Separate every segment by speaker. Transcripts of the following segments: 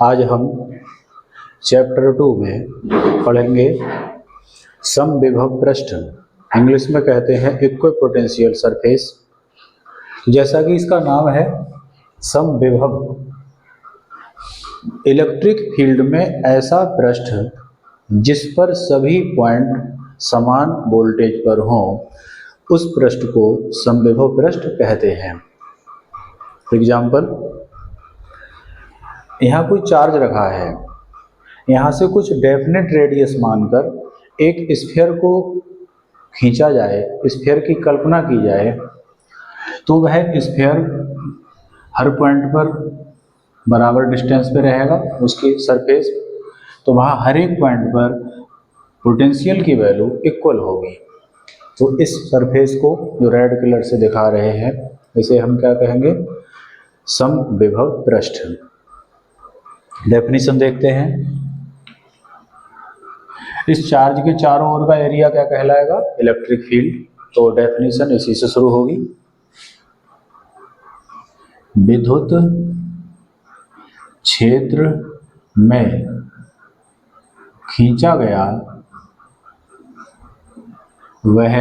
Speaker 1: आज हम चैप्टर 2 में पढ़ेंगे समविभव पृष्ठ, इंग्लिश में कहते हैं इक्विपोटेंशियल सरफेस। जैसा कि इसका नाम है समविभव, इलेक्ट्रिक फील्ड में ऐसा पृष्ठ जिस पर सभी पॉइंट समान वोल्टेज पर हों, उस पृष्ठ को समविभव पृष्ठ कहते हैं। एग्जाम्पल, यहाँ कोई चार्ज रखा है, यहाँ से कुछ डेफिनेट रेडियस मानकर एक स्फीयर को खींचा जाए, स्फीयर की कल्पना की जाए, तो वह स्फीयर हर पॉइंट पर बराबर डिस्टेंस पे रहेगा उसकी सरफेस, तो वहाँ हर एक पॉइंट पर पोटेंशियल की वैल्यू इक्वल होगी। तो इस सरफेस को जो रेड कलर से दिखा रहे हैं, इसे हम क्या कहेंगे? समविभव पृष्ठ। डेफिनेशन देखते हैं। इस चार्ज के चारों ओर का एरिया क्या कहलाएगा? Electric field. तो डेफिनेशन इसी से शुरू होगी। विद्युत क्षेत्र में खींचा गया वह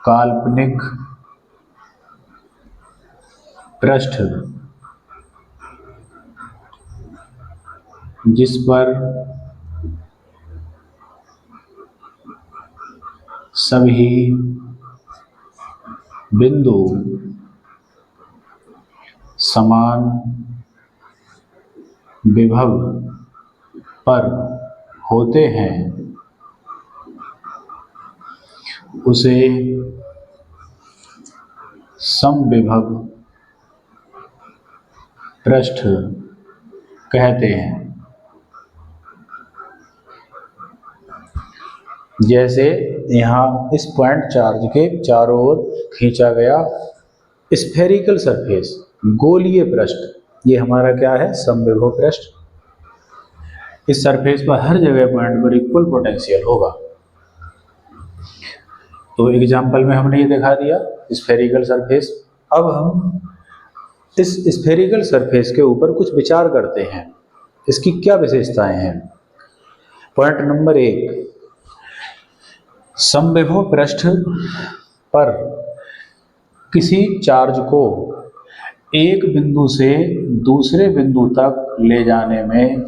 Speaker 1: काल्पनिक पृष्ठ जिस पर सभी बिंदु समान विभव पर होते हैं, उसे समविभव पृष्ठ कहते हैं। जैसे यहाँ इस पॉइंट चार्ज के चारों ओर खींचा गया स्फेरिकल सरफेस, गोलीय पृष्ठ, ये हमारा क्या है? समविभव पृष्ठ। इस सरफेस पर हर जगह पॉइंट पर इक्वल पोटेंशियल होगा। तो एग्जाम्पल में हमने ये दिखा दिया स्फेरिकल सरफेस। अब हम इस स्फेरिकल सरफेस के ऊपर कुछ विचार करते हैं, इसकी क्या विशेषताएं हैं। पॉइंट नंबर 1, समविभव पृष्ठ पर किसी चार्ज को एक बिंदु से दूसरे बिंदु तक ले जाने में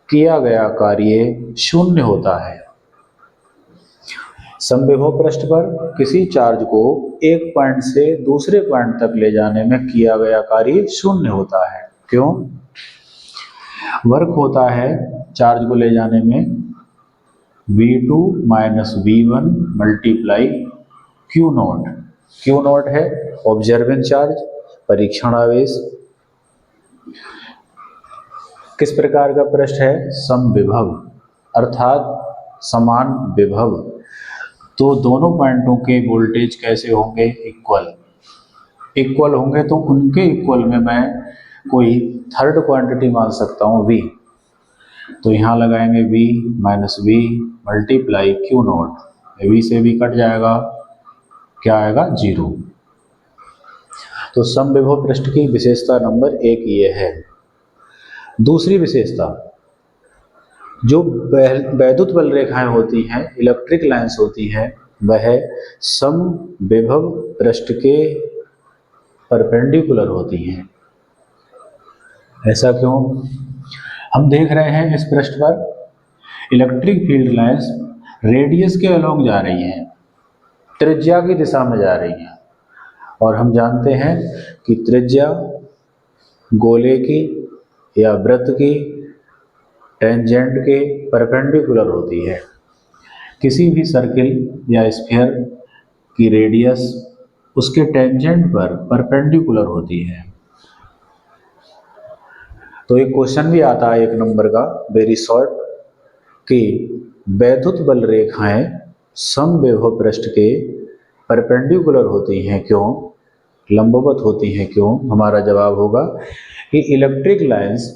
Speaker 1: किया गया कार्य शून्य होता है। समविभव पृष्ठ पर किसी चार्ज को एक पॉइंट से दूसरे पॉइंट तक ले जाने में किया गया कार्य शून्य होता है। क्यों? वर्क होता है चार्ज को ले जाने में V2 minus V1 multiply Q not. Q not है ऑब्जर्वेंस चार्ज, परीक्षण आवेश। किस प्रकार का पृष्ठ है? समविभव, अर्थात समान विभव। तो दोनों पॉइंटों के वोल्टेज कैसे होंगे? इक्वल होंगे। तो उनके इक्वल में मैं कोई थर्ड क्वांटिटी मान सकता हूँ V। तो यहाँ लगाएंगे V minus V multiply Q not. V से V कट जाएगा, क्या आएगा? 0। तो समविभव पृष्ठ की विशेषता नंबर 1 ये है। दूसरी विशेषता, जो वैद्युत बल रेखाएं होती हैं, इलेक्ट्रिक लाइंस होती हैं, वह समविभव पृष्ठ के परपेंडिकुलर होती हैं। ऐसा क्यों? हम देख रहे हैं इस पृष्ठ पर इलेक्ट्रिक फील्ड लाइंस रेडियस के अलोंग जा रही हैं, त्रिज्या की दिशा में जा रही हैं, और हम जानते हैं कि त्रिज्या गोले की या वृत्त की टेंजेंट के परपेंडिकुलर होती है। किसी भी सर्किल या स्फीयर की रेडियस उसके टेंजेंट पर परपेंडिकुलर होती है। तो एक क्वेश्चन भी आता है 1 नंबर का, वेरी शॉर्ट, कि वैद्युत बल रेखाएं समविभव पृष्ठ के परपेंडिकुलर होती हैं क्यों, लंबवत होती हैं क्यों? हमारा जवाब होगा कि इलेक्ट्रिक लाइंस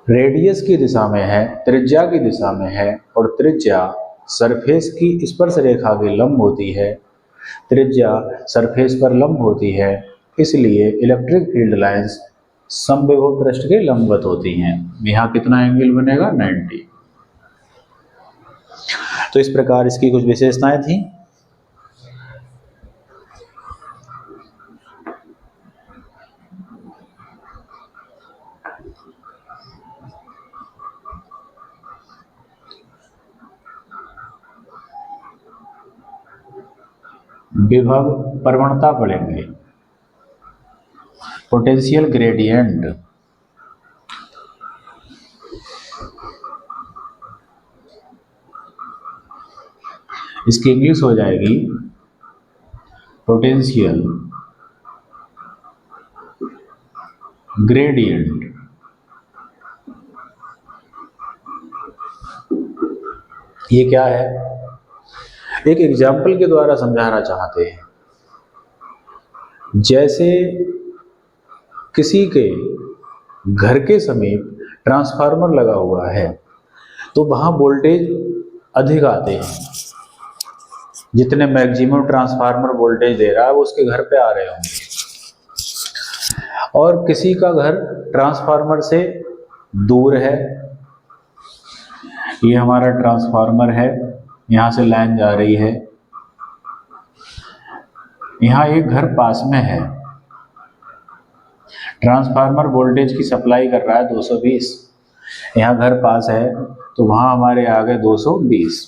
Speaker 1: रेडियस की दिशा में है, त्रिज्या की दिशा में है, और त्रिज्या सरफेस की स्पर्श रेखा के लंब होती है, त्रिज्या सरफेस पर लंब होती है, इसलिए इलेक्ट्रिक फील्ड लाइंस समविभव पृष्ठ के लंबवत होती हैं। यहाँ कितना एंगल बनेगा 90। तो इस प्रकार इसकी कुछ विशेषताएं थी। विभव प्रवणता पढ़ेंगे, पोटेंशियल ग्रेडियंट, इसकी इंग्लिश हो जाएगी पोटेंशियल ग्रेडियंट। ये क्या है, एक एग्जाम्पल के द्वारा समझाना चाहते हैं। जैसे किसी के घर के समीप ट्रांसफार्मर लगा हुआ है तो वहां वोल्टेज अधिक आते हैं, जितने मैक्सिमम ट्रांसफार्मर वोल्टेज दे रहा है वो उसके घर पे आ रहे होंगे। और किसी का घर ट्रांसफार्मर से दूर है, ये हमारा ट्रांसफार्मर है, यहाँ से लाइन जा रही है, यहाँ एक घर पास में है, ट्रांसफार्मर वोल्टेज की सप्लाई कर रहा है 220, यहाँ घर पास है तो वहाँ हमारे आ गए 220।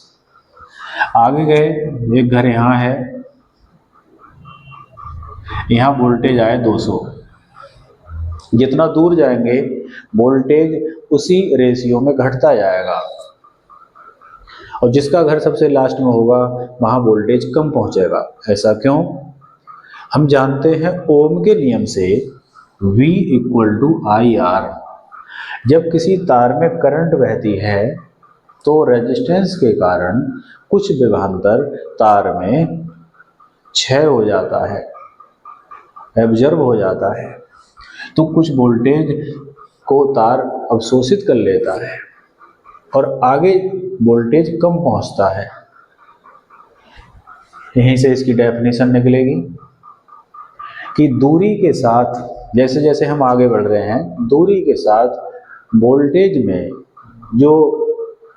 Speaker 1: आगे गए, एक घर यहाँ है, यहाँ वोल्टेज आए 200। जितना दूर जाएंगे वोल्टेज उसी रेशियो में घटता जाएगा, और जिसका घर सबसे लास्ट में होगा वहाँ वोल्टेज कम पहुँचेगा। ऐसा क्यों? हम जानते हैं ओम के नियम से V = IR। जब किसी तार में करंट बहती है तो रेजिस्टेंस के कारण कुछ विभवांतर तार में क्षय हो जाता है, एब्जॉर्ब हो जाता है, तो कुछ वोल्टेज को तार अवशोषित कर लेता है और आगे वोल्टेज कम पहुंचता है। यहीं से इसकी डेफिनेशन निकलेगी कि दूरी के साथ, जैसे जैसे हम आगे बढ़ रहे हैं, दूरी के साथ वोल्टेज में जो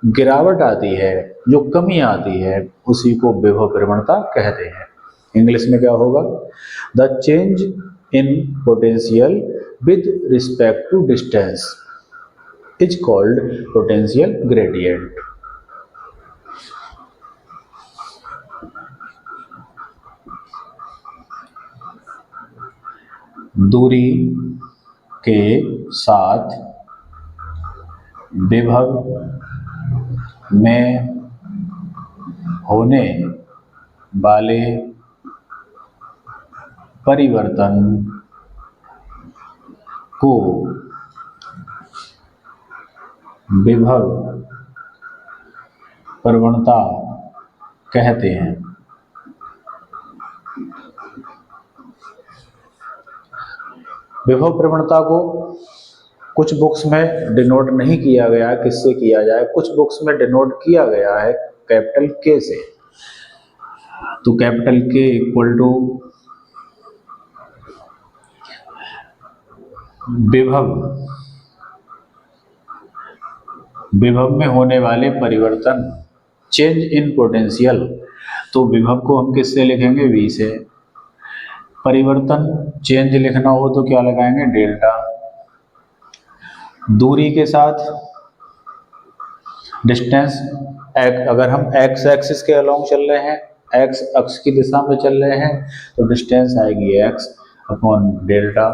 Speaker 1: गिरावट आती है, जो कमी आती है, उसी को विभव प्रवणता कहते हैं। इंग्लिश में क्या होगा? The change in potential with respect to distance is called potential gradient. दूरी के साथ विभव में होने वाले परिवर्तन को विभव प्रवणता कहते हैं। विभव प्रवणता को कुछ बुक्स में डिनोट नहीं किया गया, किससे किया जाए? कुछ बुक्स में डिनोट किया गया है कैपिटल के से। तो कैपिटल के = विभव में होने वाले परिवर्तन, चेंज इन पोटेंशियल। तो विभव को हम किससे लिखेंगे? V से। परिवर्तन चेंज लिखना हो तो क्या लगाएंगे? डेल्टा। दूरी के साथ डिस्टेंस, अगर हम x एक्सिस के अलोंग चल रहे हैं, x अक्ष की दिशा में चल रहे हैं, तो डिस्टेंस आएगी x/डेल्टा।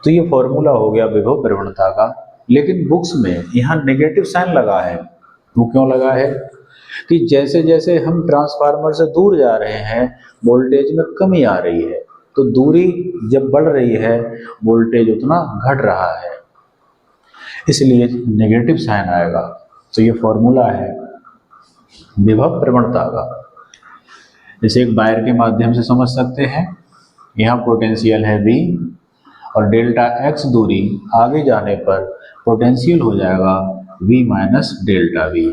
Speaker 1: तो ये फॉर्मूला हो गया विभव प्रवणता का। लेकिन बुक्स में यहाँ नेगेटिव साइन लगा है। वो क्यों लगा है? कि जैसे जैसे हम ट्रांसफार्मर से दूर जा रहे हैं वोल्टेज में कमी आ रही है, तो दूरी जब बढ़ रही है वोल्टेज उतना घट रहा है, इसलिए नेगेटिव साइन आएगा। तो ये फॉर्मूला है विभव प्रवणता का। जैसे एक वायर के माध्यम से समझ सकते हैं, यहाँ पोटेंशियल है V और डेल्टा x दूरी आगे जाने पर पोटेंशियल हो जाएगा V - डेल्टा V।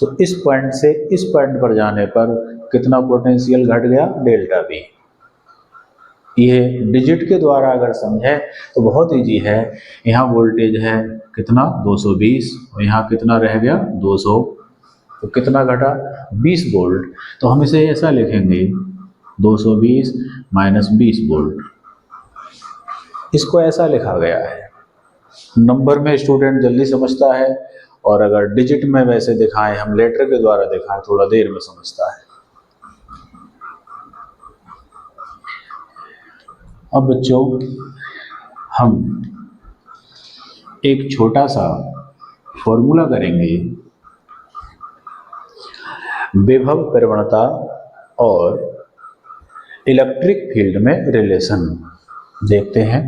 Speaker 1: तो इस पॉइंट से इस पॉइंट पर जाने पर कितना पोटेंशियल घट गया? Delta V। ये डिजिट के द्वारा अगर समझें तो बहुत इजी है। यहाँ वोल्टेज है कितना 220 और यहाँ कितना रह गया 200, तो कितना घटा 20 वोल्ट। तो हम इसे ऐसा लिखेंगे 220 माइनस 20 वोल्ट, इसको ऐसा लिखा गया है। नंबर में स्टूडेंट जल्दी समझता है, और अगर डिजिट में वैसे दिखाएं, हम लेटर के द्वारा दिखाएं, थोड़ा देर में समझता है। अब बच्चों हम एक छोटा सा फॉर्मूला करेंगे विभव प्रवणता और इलेक्ट्रिक फील्ड में रिलेशन। देखते हैं।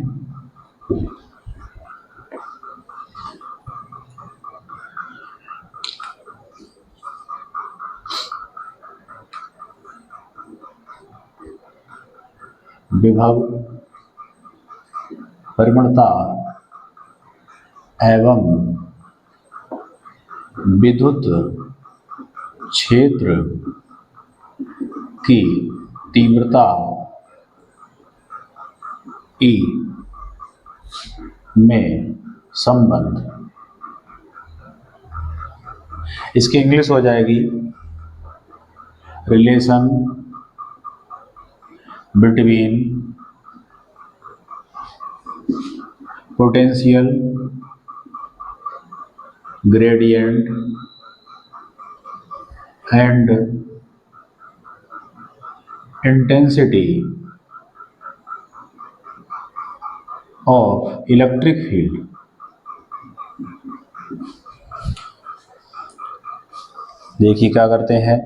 Speaker 1: विभव प्रवणता एवं विद्युत क्षेत्र की तीव्रता E में संबंध, इसकी इंग्लिश हो जाएगी relation between potential gradient and intensity of electric field. देखिए क्या करते हैं।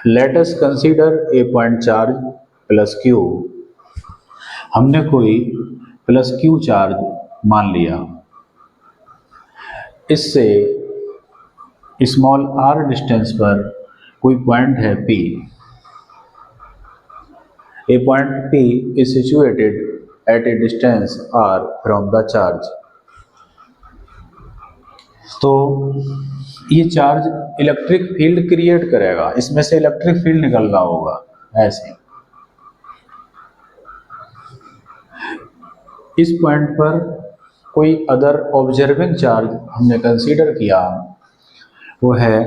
Speaker 1: Let us consider a point charge plus Q. हमने कोई प्लस क्यू चार्ज मान लिया, इससे स्मॉल आर डिस्टेंस पर कोई पॉइंट है P। A point P is situated at a distance r from the charge। तो ये चार्ज इलेक्ट्रिक फील्ड क्रिएट करेगा, इसमें से इलेक्ट्रिक फील्ड निकल रहा होगा ऐसे। इस पॉइंट पर कोई अदर ऑब्जर्विंग चार्ज हमने कंसीडर किया, वो है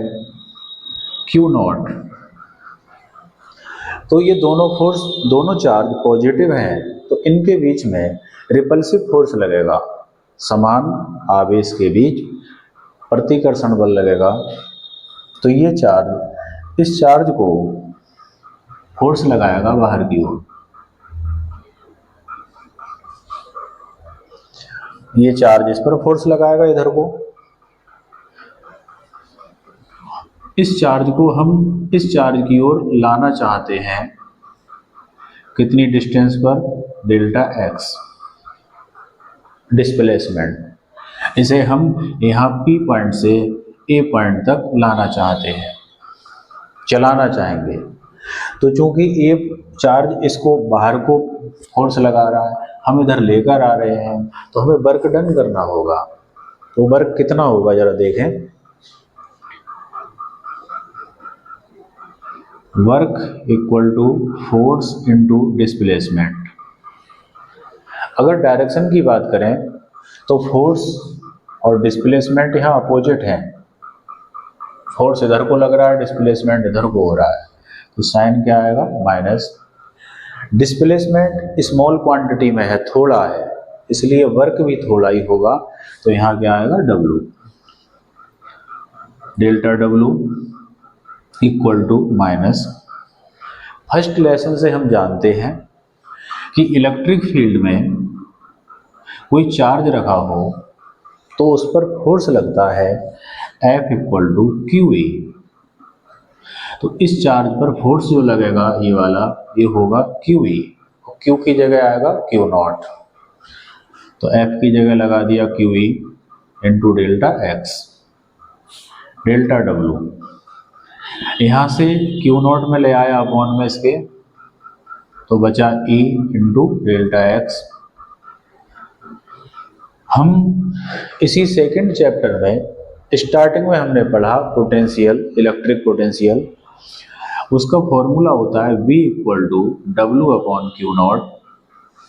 Speaker 1: Q0। तो ये दोनों फोर्स, दोनों चार्ज पॉजिटिव हैं, तो इनके बीच में रिपल्सिव फोर्स लगेगा, समान आवेश के बीच प्रतिकर्षण बल लगेगा। तो ये चार्ज इस चार्ज को फोर्स लगाएगा बाहर की ओर। ये चार्ज इस पर फोर्स लगाएगा इधर को। इस चार्ज को हम इस चार्ज की ओर लाना चाहते हैं, कितनी डिस्टेंस पर, डेल्टा एक्स डिस्प्लेसमेंट। इसे हम यहाँ P पॉइंट से A पॉइंट तक लाना चाहते हैं, चलाना चाहेंगे। तो चूंकि A चार्ज इसको बाहर को फोर्स लगा रहा है, हम इधर लेकर आ रहे हैं, तो हमें वर्क डन करना होगा। तो वर्क कितना होगा जरा देखें। Work equal to force into displacement. अगर डायरेक्शन की बात करें तो फोर्स और डिस्प्लेसमेंट यहाँ अपोजिट है। फोर्स इधर को लग रहा है, डिस्प्लेसमेंट इधर को हो रहा है, तो साइन क्या आएगा माइनस। डिस्प्लेसमेंट स्मॉल क्वांटिटी में है, थोड़ा है, इसलिए वर्क भी थोड़ा ही होगा। तो यहाँ क्या आएगा W, delta W equal to minus. First lesson से हम जानते हैं कि इलेक्ट्रिक फील्ड में कोई चार्ज रखा हो तो उस पर फोर्स लगता है F इक्वल टू QE। तो इस चार्ज पर फोर्स जो लगेगा ये वाला, ये होगा QE, और Q की जगह आएगा Q0। तो F की जगह लगा दिया QE into delta x, delta W। यहाँ से Q0 में ले आया अपॉन में इसके, तो बचा E इंटू डेल्टा एक्स। हम इसी सेकंड चैप्टर में स्टार्टिंग में हमने पढ़ा पोटेंशियल, इलेक्ट्रिक पोटेंशियल, उसका फॉर्मूला होता है V इक्वल टू W/Q0।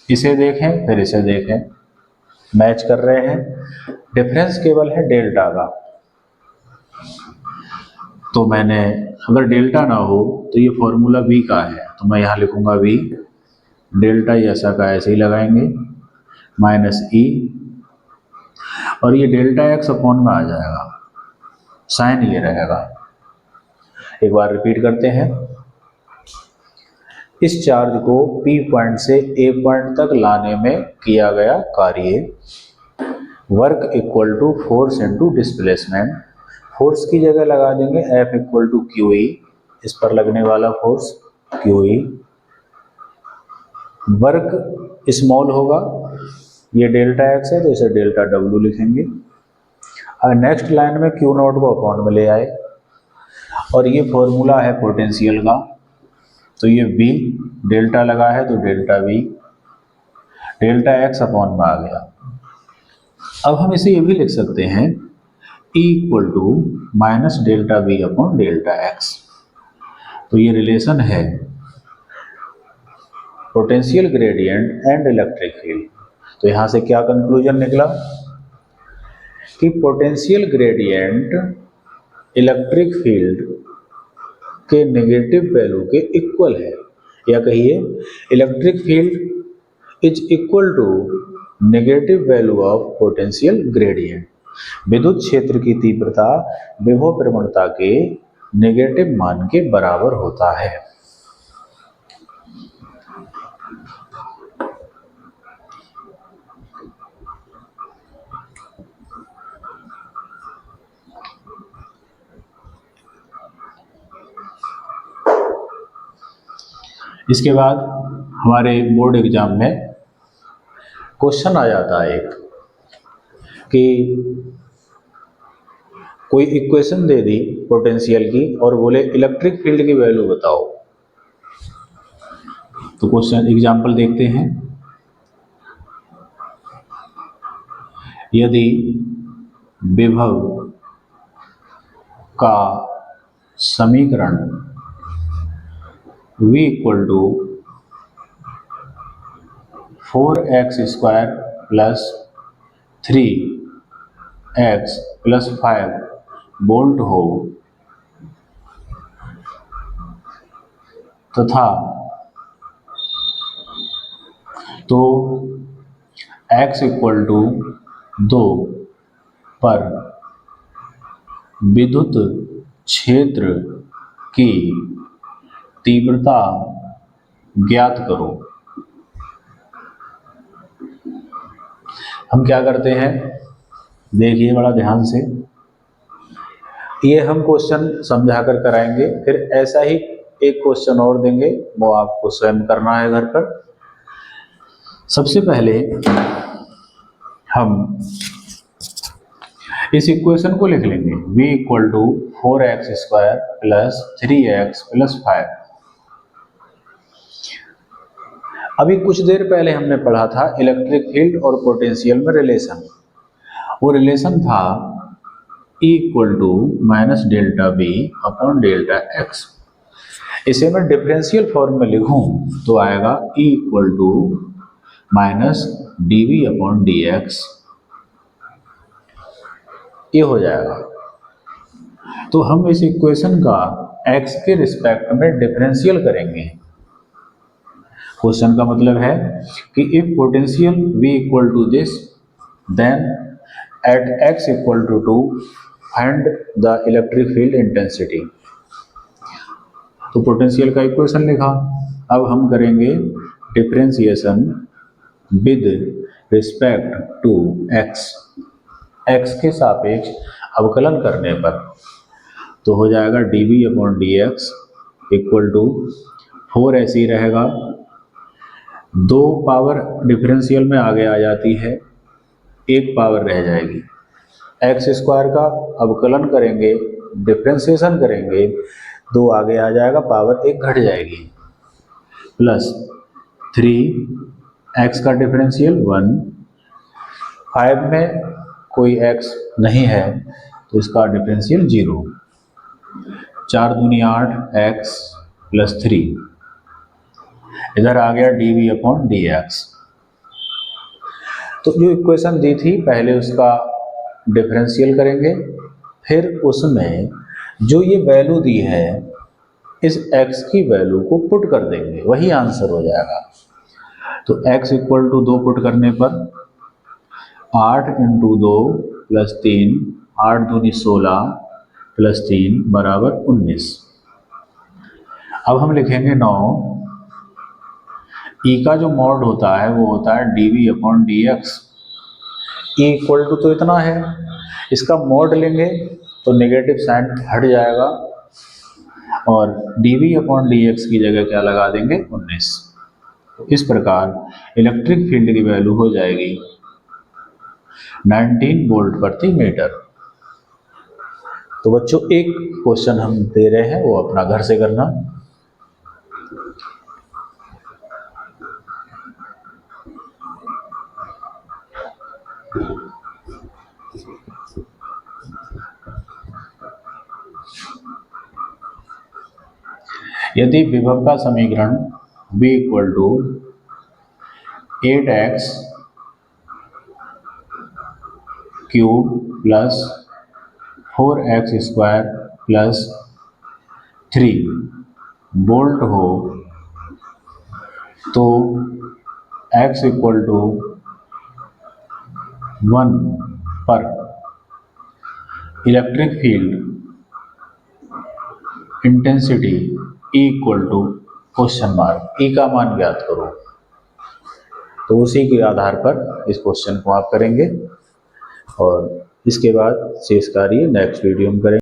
Speaker 1: इसे देखें फिर इसे देखें, मैच कर रहे हैं, डिफरेंस केवल है डेल्टा का। तो मैंने अगर डेल्टा ना हो तो ये फॉर्मूला V का है, तो मैं यहाँ लिखूंगा V, डेल्टा ऐसा का ऐसे ही लगाएंगे, माइनस E, और ये डेल्टा x अपॉन में आ जाएगा, साइन ये रहेगा। एक बार रिपीट करते हैं, इस चार्ज को P पॉइंट से A पॉइंट तक लाने में किया गया कार्य work equal to force into displacement. Force की जगह लगा देंगे F इक्वल टू QE, इस पर लगने वाला फोर्स QE। वर्क स्मॉल होगा, ये डेल्टा x है तो इसे डेल्टा W लिखेंगे। और नेक्स्ट लाइन में Q0 को अपॉन में ले आए, और ये फॉर्मूला है पोटेंशियल का, तो ये V डेल्टा लगा है तो delta V, delta x upon में आ गया। अब हम इसे ये भी लिख सकते हैं E equal to minus delta V upon delta x। तो ये रिलेशन है potential gradient and electric field. तो यहाँ से क्या कंक्लूजन निकला कि पोटेंशियल ग्रेडियंट इलेक्ट्रिक फील्ड के नेगेटिव वैल्यू के इक्वल है, या कहिए electric field is equal to negative value of potential gradient. विद्युत क्षेत्र की तीव्रता विभव प्रवणता के नेगेटिव मान के बराबर होता है। इसके बाद हमारे बोर्ड एग्जाम में क्वेश्चन आ जाता है एक कि कोई इक्वेशन दे दी पोटेंशियल की और बोले इलेक्ट्रिक फील्ड की वैल्यू बताओ। तो क्वेश्चन एग्जाम्पल देखते हैं। यदि विभव का समीकरण V equal to 4x² plus 3x plus 5 volt हो तथा तो x इक्वल टू 2 पर विद्युत क्षेत्र की तीव्रता ज्ञात करो। हम क्या करते हैं, देखिए बड़ा ध्यान से, ये हम क्वेश्चन समझा कर कराएंगे, फिर ऐसा ही एक क्वेश्चन और देंगे, वो आपको स्वयं करना है घर पर। सबसे पहले हम इस इक्वेशन को लिख लेंगे, v equal to 4x² plus 3x plus 5। अभी कुछ देर पहले हमने पढ़ा था इलेक्ट्रिक फील्ड और पोटेंशियल में रिलेशन। वो रिलेशन था E equal to minus delta V upon delta x। इसे मैं डिफरेंशियल फॉर्म में लिखूं तो आएगा E equal to minus dV upon dx, ये हो जाएगा। तो हम इस इक्वेशन का x के रिस्पेक्ट में डिफरेंशियल करेंगे। क्वेश्चन का मतलब है कि if potential V equal to this then at x equal to 2 find the electric field intensity. तो पोटेंशियल का इक्वेशन लिखा, अब हम करेंगे differentiation with respect to x, x के सापेक्ष अवकलन करने पर, तो हो जाएगा dV upon dx equal to 4 ऐसे ही रहेगा, 2 पावर डिफरेंशियल में आगे आ जाती है, 1 पावर रह जाएगी, x² का अवकलन करेंगे, डिफरेंशिएशन करेंगे, 2 आगे आ जाएगा, पावर 1 घट जाएगी, प्लस 3x का डिफरेंशियल 1, 5 में कोई x नहीं है तो इसका डिफरेंशियल 0, 4 दूनी 8 x प्लस 3, इधर आ गया dV/dx। तो जो इक्वेशन दी थी पहले उसका डिफरेंशियल करेंगे, फिर उसमें जो ये वैल्यू दी है इस x की वैल्यू को पुट कर देंगे, वही आंसर हो जाएगा। तो x इक्वल टू 2 पुट करने पर 8 इंटू 2 प्लस 3, 8 दूनी 16 प्लस 3 बराबर 19। अब हम लिखेंगे 9। ई का जो मॉड होता है वो होता है dV/dx। ई इक्वल टू तो इतना है, इसका मॉड लेंगे तो नेगेटिव साइन हट जाएगा और dV/dx की जगह क्या लगा देंगे 19। इस प्रकार इलेक्ट्रिक फील्ड की वैल्यू हो जाएगी 19 वोल्ट प्रति मीटर। तो बच्चों एक क्वेश्चन हम दे रहे हैं, वो अपना घर से करना। यदि विभव का समीकरण V equal to 8x cube plus 4x square plus 3 volt हो तो x इक्वल टू 1 पर electric field intensity E equal to question mark, E का मान ज्ञात करो। तो उसी के आधार पर इस क्वेश्चन को आप करेंगे और इसके बाद शेष कार्य नेक्स्ट वीडियो में करेंगे।